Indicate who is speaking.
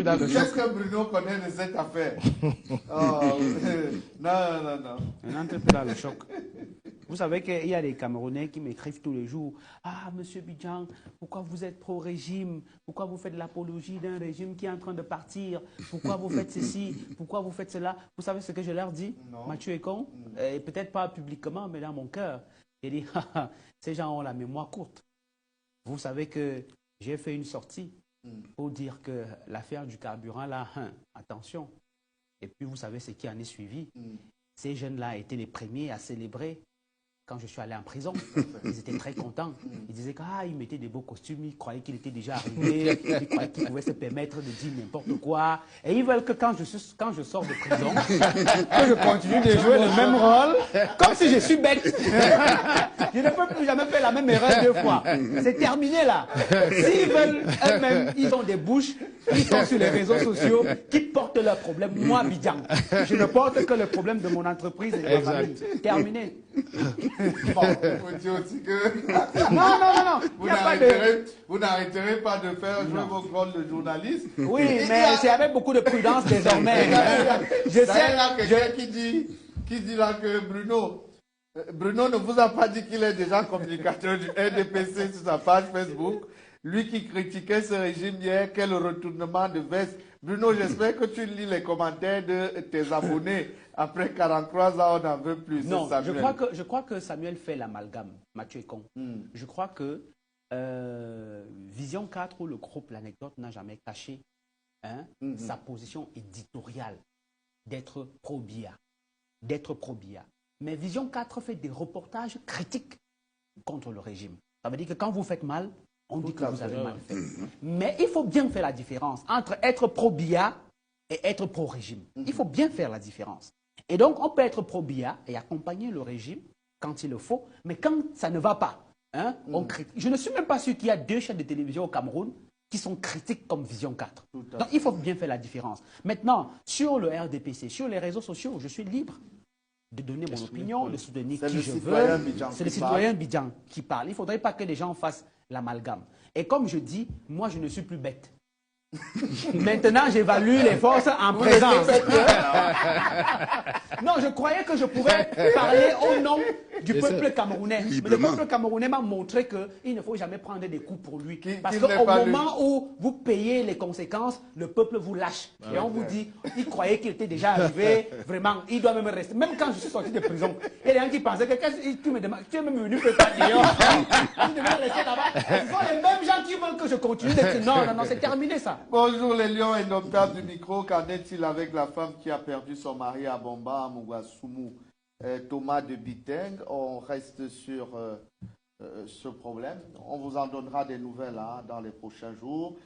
Speaker 1: Dans le choc.
Speaker 2: Qu'est-ce que Bruno connaît de cette affaire? Oh, non, non, non.
Speaker 1: On entre un peu dans le choc. Vous savez qu'il y a des Camerounais qui m'écrivent tous les jours. Ah, monsieur Bidjan, pourquoi vous êtes pro-régime? Pourquoi vous faites l'apologie d'un régime qui est en train de partir? Pourquoi vous faites ceci? Pourquoi vous faites cela? Vous savez ce que je leur dis?
Speaker 2: Non.
Speaker 1: Mathieu est con. Et peut-être pas publiquement, mais dans mon cœur. J'ai dit, ces gens ont la mémoire courte. Vous savez que j'ai fait une sortie pour dire que l'affaire du carburant, là, attention. Et puis, vous savez ce qui en est suivi. Ces jeunes-là étaient les premiers à célébrer quand je suis allé en prison. Ils étaient très contents. Ils disaient qu'il mettait des beaux costumes, ils croyaient qu'il était déjà arrivé, ils croyaient qu'il pouvait se permettre de dire n'importe quoi. Et ils veulent que quand je sors de prison, que je continue de jouer le même rôle, comme si je suis bête. Je ne peux plus jamais faire la même erreur deux fois. C'est terminé là. S'ils veulent eux-mêmes, ils ont des bouches, ils sont sur les réseaux sociaux, qui portent leurs problèmes. Moi, Bidjan, je ne porte que le problème de mon entreprise et de ma famille. Terminé.
Speaker 2: Bon, il faut dire aussi que
Speaker 1: Non.
Speaker 2: vous n'arrêterez pas de faire jouer vos rôles de journaliste.
Speaker 1: Oui, mais c'est avec beaucoup de prudence désormais.
Speaker 2: Je sais là quelqu'un qui dit là que Bruno ne vous a pas dit qu'il est déjà communicateur du RDPC sur sa page Facebook. Lui qui critiquait ce régime hier, quel retournement de veste. Bruno, j'espère que tu lis les commentaires de tes abonnés. Après 43 ans, on n'en veut plus.
Speaker 1: Non, je crois que Samuel fait l'amalgame. Mathieu est con. Je crois que Vision 4 ou le groupe L'Anecdote n'a jamais caché sa position éditoriale d'être pro-BIA. Mais Vision 4 fait des reportages critiques contre le régime. Ça veut dire que quand vous faites mal, on dit que vous avez mal fait. Mais il faut bien faire la différence entre être pro-BIA et être pro-régime. Il faut bien faire la différence. Et donc, on peut être pro-BIA et accompagner le régime quand il le faut, mais quand ça ne va pas, on critique. Je ne suis même pas sûr qu'il y a 2 chaînes de télévision au Cameroun qui sont critiques comme Vision 4. Donc, il faut bien faire la différence. Maintenant, sur le RDPC, sur les réseaux sociaux, je suis libre de donner mon opinion, de soutenir qui je veux. C'est le citoyen Bidjan qui parle. Il ne faudrait pas que les gens fassent l'amalgame. Et comme je dis, moi, je ne suis plus bête. Maintenant, j'évalue les forces en présence. Non, je croyais que je pouvais parler au nom du peuple camerounais. Mais le peuple camerounais m'a montré qu'il ne faut jamais prendre des coups pour lui. Parce qu'au moment où vous payez les conséquences, le peuple vous lâche. Et on vous dit, il croyait qu'il était déjà arrivé, vraiment, il doit même rester. Même quand je suis sorti de prison, il y a des gens qui pensaient que tu me demandes, tu es même venu faire pas dehors. Tu devais rester là-bas. Ce sont les mêmes gens qui veulent que je continue d'être. Non, c'est terminé ça.
Speaker 2: Bonjour les lions indomptables du micro. Qu'en est-il avec la femme qui a perdu son mari à Bomba, à Mougassoumou, Thomas de Biteng? On reste sur ce problème. On vous en donnera des nouvelles dans les prochains jours.